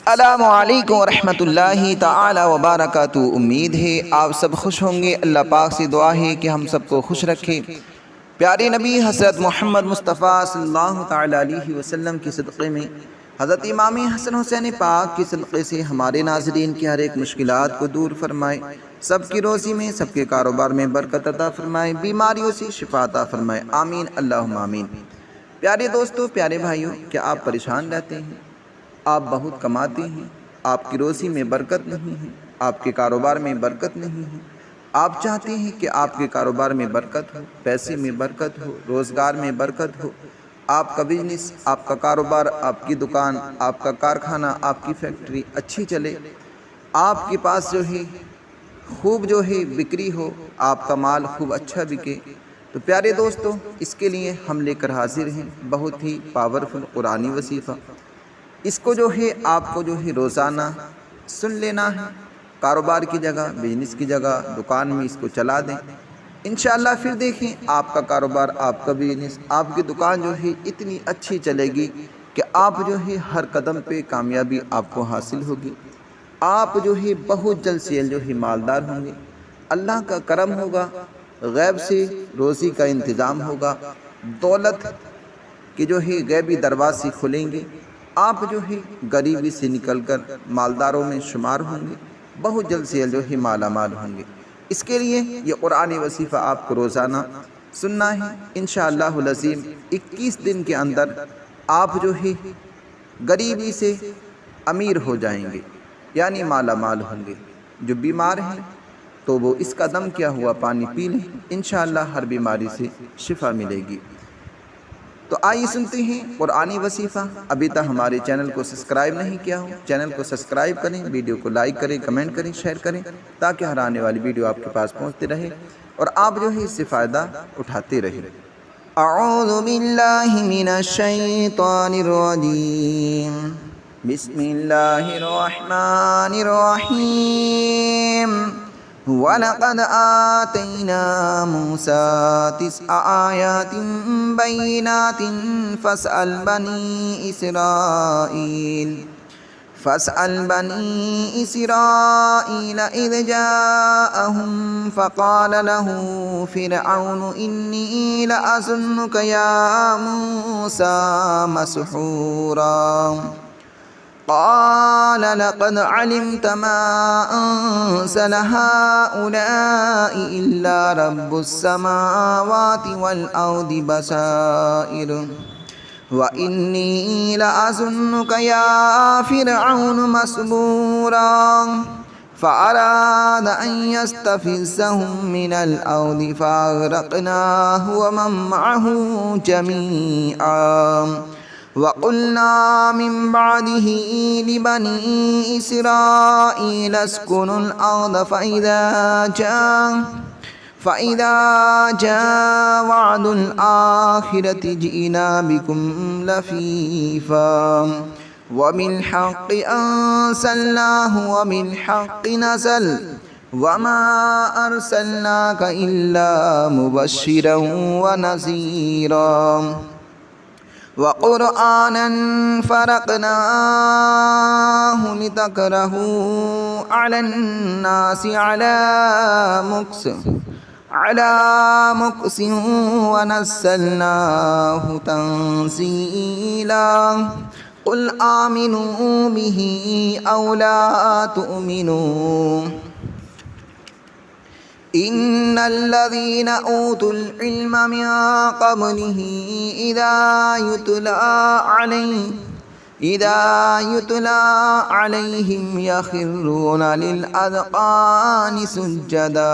अस्सलामु अलैकुम रहमतुल्लाहि ताला व बारकातुहू। उम्मीद है आप सब खुश होंगे। अल्लाह पाक से दुआ है कि हम सबको खुश रखे। प्यारे नबी हज़रत मोहम्मद मुस्तफ़ा सल्लल्लाहु ताला अलैहि वसल्लम के सदक़े में हज़रत इमाम हसन हुसैन पाक के सदक़े से हमारे नाज़रीन की हर एक मुश्किलात को दूर फरमाए, सबकी रोज़ी में सबके कारोबार में बरकत अता फरमाए, बीमारियों से शिफा अता फरमाए। आमीन अल्लाहुम्मा आमीन। प्यारे दोस्तों, प्यारे भाइयों, क्या आप परेशान रहते हैं? आप बहुत कमाते हैं, आपकी रोज़ी में बरकत नहीं है, आपके कारोबार में बरकत नहीं है। आप चाहते हैं कि आपके कारोबार में बरकत हो, पैसे में बरकत हो, रोज़गार में बरकत हो, आपका बिजनेस, आपका कारोबार, आपकी दुकान, आपका कारखाना, आपकी फैक्ट्री अच्छी चले, आपके पास खूब बिक्री हो, आपका माल खूब अच्छा बिके। तो प्यारे दोस्तों, इसके लिए हम लेकर हाजिर हैं बहुत ही पावरफुल कुरानी वसीफ़ा। इसको आपको रोज़ाना सुन लेना है। कारोबार की जगह, बिजनेस की जगह, दुकान में इसको चला दें। इंशाअल्लाह फिर देखें आपका कारोबार, आपका बिजनेस, आपकी दुकान इतनी अच्छी चलेगी कि आप हर कदम पे कामयाबी आपको हासिल होगी। आप बहुत जल्द से जल्द मालदार होंगे। अल्लाह का करम होगा, गैब से रोज़ी का इंतज़ाम होगा, दौलत के गैबी दरवाज़े खुलेंगे। आप गरीबी से निकलकर मालदारों में शुमार होंगे, बहुत जल्द से जल्द माला माल होंगे। इसके लिए ये कुरानी वसीफ़ा आपको रोज़ाना सुनना है। इंशाअल्लाहुल अज़ीम 21 दिन के अंदर आप गरीबी से अमीर हो जाएंगे, यानी माला माल होंगे। जो बीमार हैं तो वो इसका दम किया हुआ पानी पी लें, इंशाअल्लाह हर बीमारी से शिफा मिलेगी। तो आइए सुनते हैं कुरानी वसीफ़ा। अभी तक हमारे चैनल को सब्सक्राइब नहीं किया हो, चैनल को सब्सक्राइब करें, वीडियो को लाइक करें, कमेंट करें, शेयर करें, ताकि हर आने वाली वीडियो आपके पास पहुंचती रहे और आप इससे फ़ायदा उठाते रहें। अऊज़ु बिल्लाहि मिनश शैतानिर रजीम। बिस्मिल्लाहिर रहमानिर रहीम। वलक़द आतैना मूसा 9 आयातिन बय्यिनातिन फ़स्अल बनी इसराईल इज़ जाअहुम फ़क़ाल लहू फ़िरऔनु इन्नी लअज़ुन्नुक या मूसा मसहूरा। क़ाल लक़द अलिमत मा अंज़ल हाउलाइ इल्ला रब्बुस समावाति वल अर्दि बसाइर व इन्नी लअज़ुन्नुक या फ़िरऔनु मस्बूरा। फ़अराद अन यस्तफ़िज़्ज़हुम मिनल अर्दि फ़अग़रक़नाहु व मन मअहु जमीआ। वक़ुल्ना मिन बअदिही लिबनी इसराईल अस्कुनुल अर्द फ़इज़ा जाअ वअदुल आख़िरति जि'ना बिकुम लफ़ीफ़ा वबिल हक़्क़ि अंज़लनाहु वबिल हक़्क़ि नज़ल वमा अर्सलनाक इल्ला मुबश्शिरन व नज़ीरा। वक़ुरआनन फ़रक़नाहु लितक़रअहू अलन्नासि अला मुक्सिन व नज़्ज़लनाहु तंज़ीला। क़ुल आमिनू बिही औ ला तु'मिनू इन्नल्लज़ीना ऊतुल इल्म मिन क़ब्लिही इज़ा युतला अलैहिम यख़िर्रूना लिलअज़क़ानि सुज्जदा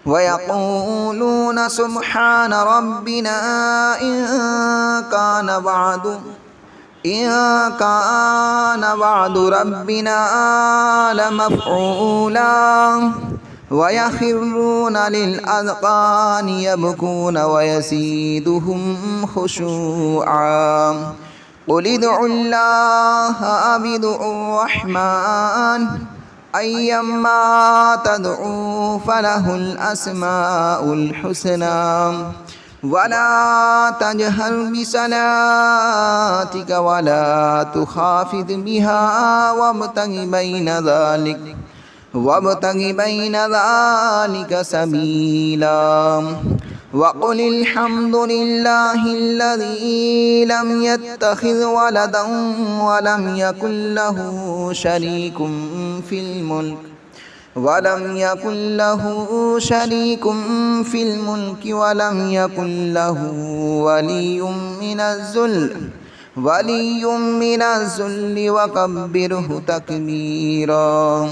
व यक़ूलूना सुब्हान रब्बिना इन कान वअदु रब्बिना लमफ़ऊला वयख़िर्रून लिलअज़क़ानि यबकून वयज़ीदुहुम ख़ुशूआ। क़ुल उदउल्लाह अव उदउर्रहमान अय्यम्मा तदउ फलहुल अस्माउल हुस्ना ولا تجهر بصلاتك ولا تخافت بها وابتغ بين ذلك سبيلا وقل الحمد لله الذي لم يتخذ ولدا ولم يكن له شريك في الملك ولم يكن له ولم يكن له ولي من الذل وكبره تكبيرا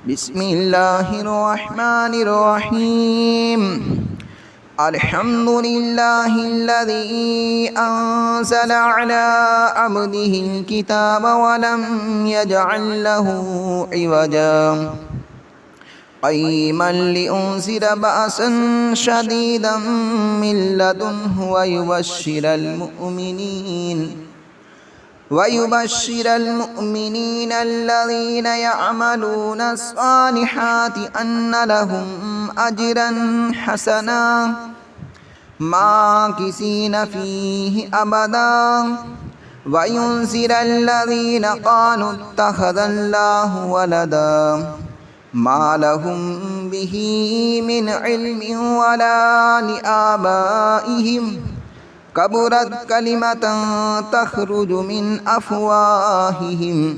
بسم الله الرحمن الرحيم الحمد لله الذي أنزل على عبده الكتاب ولم يجعل له عوجا قيما لينذر بأسا شديدا من لدنه ويبشر المؤمنين الذين يعملون الصالحات أن لهم أجرا حسنا ماكثين فيه أبدا وينذر الذين قالوا اتخذ الله ولدا ما لهم به من علم ولا لآبائهم كبرت كلمة تخرج من أفواههم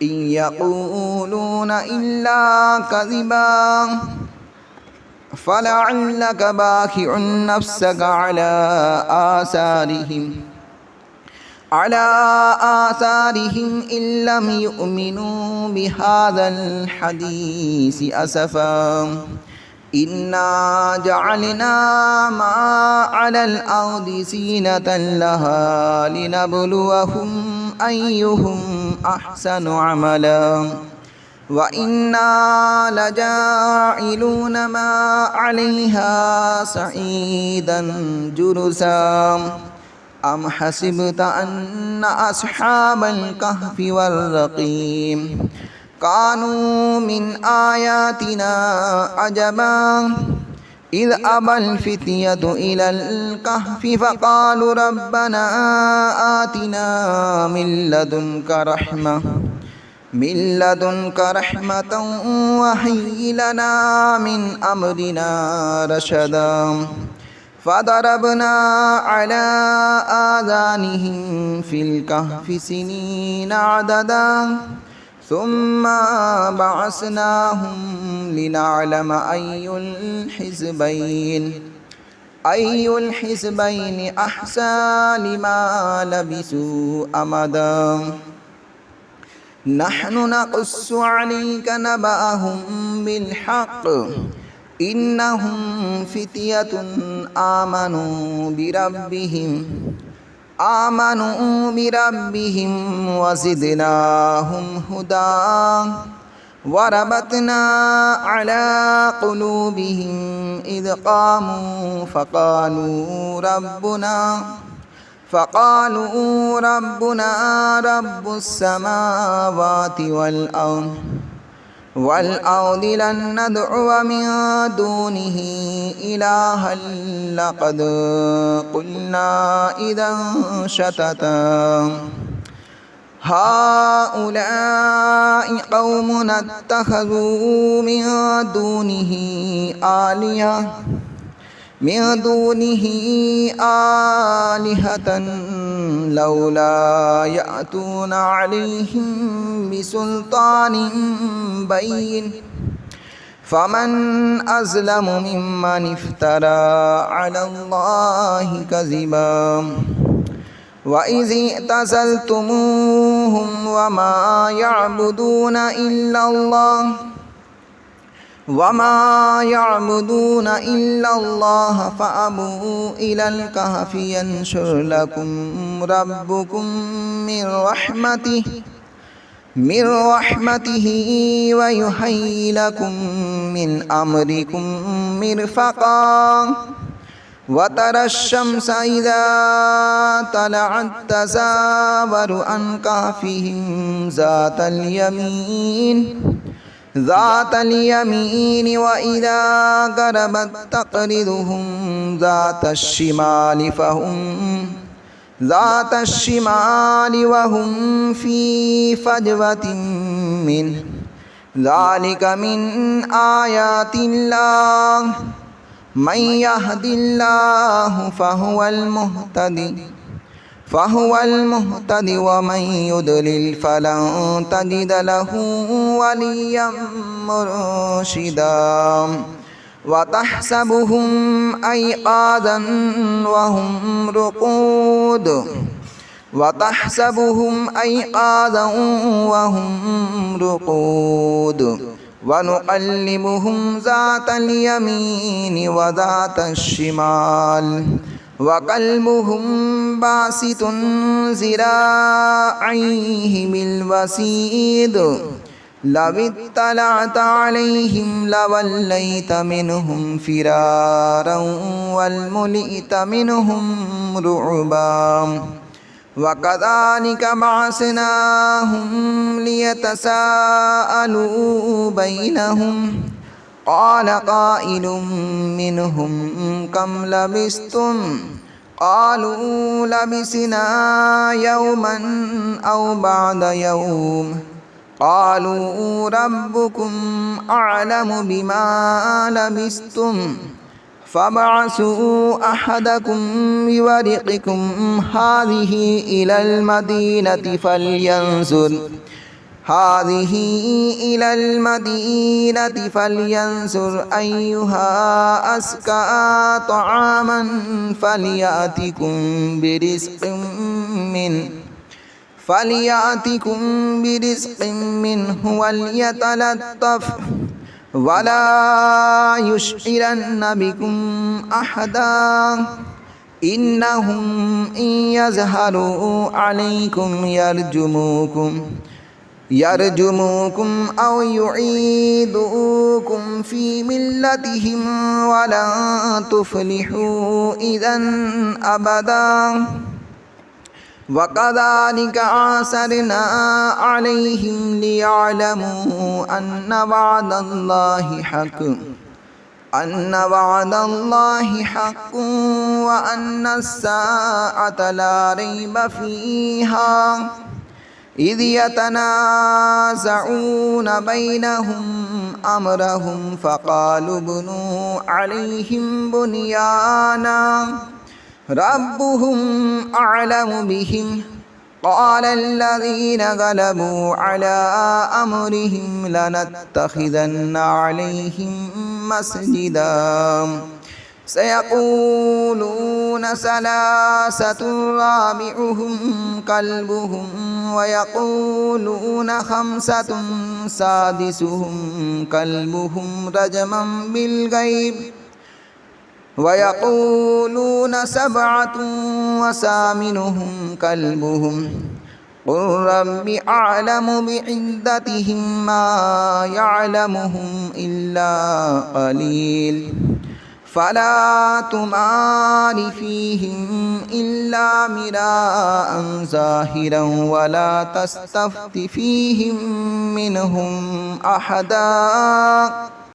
إن يقولون إلا كذبا فلعلك باخع نفسك على آثارهم إن لم يؤمنوا بهذا الحديث أسفا إنا جعلنا ما على الأرض زينة لها لنبلوهم أيهم أحسن عملا وإنا لجاعلون ما عليها صعيدا جرزا أم حسبت أن أصحاب الكهف والرقيم كانوا من آياتنا عجبا إذ أبى الفتية إلى الكهف فقالوا ربنا آتنا من لدنك رحمة وهيئ لنا من أمرنا رشدا فضربنا على آذانهم في الكهف سنين عددا ثم بعثناهم لنعلم أي الحزبين أحصى لما لبثوا أمدا نحن نقص عليك نبأهم بالحق إنهم فتية آمنوا بربهم وزدناهم هدى وربطنا على قلوبهم إذ قاموا فقالوا ربنا رب السماوات والأرض لن ندعو من دونه إلها لقد قلنا إذا شتتا هؤلاء قومنا اتخذوا من دونه آلهة لولا يأتون عليهم بسلطان بين فمن أظلم ممن افترى على الله كذبا وإذ اعتزلتموهم وما يعبدون إلا الله فأبوا إلى الكهف ينشر لكم ربكم من رحمته ويهيئ لكم من أمركم مرفقا وترى الشمس إذا طلعت تزاور عن كهفهم ذات ذات اليمين وإذا غربت تقرضهم ذات الشمال وهم في فجوة منه ذلك من آيات الله من يهد الله فهو المهتدي ومن يضلل فلن تجد له وليا مرشدا وتحسبهم أيقاظا وهم رقود ونقلبهم ذات اليمين وذات الشمال وقلبهم باسط ذراعيه بالوسيد لو اطلعت عليهم لوليت منهم فرارا والملئت منهم رعبا وكذلك بعثناهم ليتساءلوا بينهم قال قائل منهم كم لبثتم قالوا لبثنا يوما أو بعض يوم قالوا ربكم أعلم بما لبثتم فابعثوا أحدكم بورقكم هذه إلى المدينة فلينظر أيها أزكى طعاما فليأتكم برزق منه وليتلطف ولا يشعرن بكم أحدا إنهم إن يظهروا عليكم يرجموكم أو يعيدوكم في ملتهم ولن تفلحوا إذا أبدا وكذلك أعثرنا عليهم ليعلموا أن وعد الله حق وأن الساعة لا ريب فيها إذ يتنازعون بينهم أمرهم فقالوا ابنوا عليهم بنيانا ربهم أعلم بهم قال الذين غلبوا على أمرهم لنتخذن عليهم مسجدا سيقولون ثلاثة رابعهم كلبهم ويقولون خمسة سادسهم كلبهم رجما بالغيب ويقولون سبعة وثامنهم كلبهم قل رب أعلم بعدتهم ما يعلمهم إلا قليل فلا تمار فيهم إلا مراء ظاهرا ولا تستفت فيهم منهم أحدا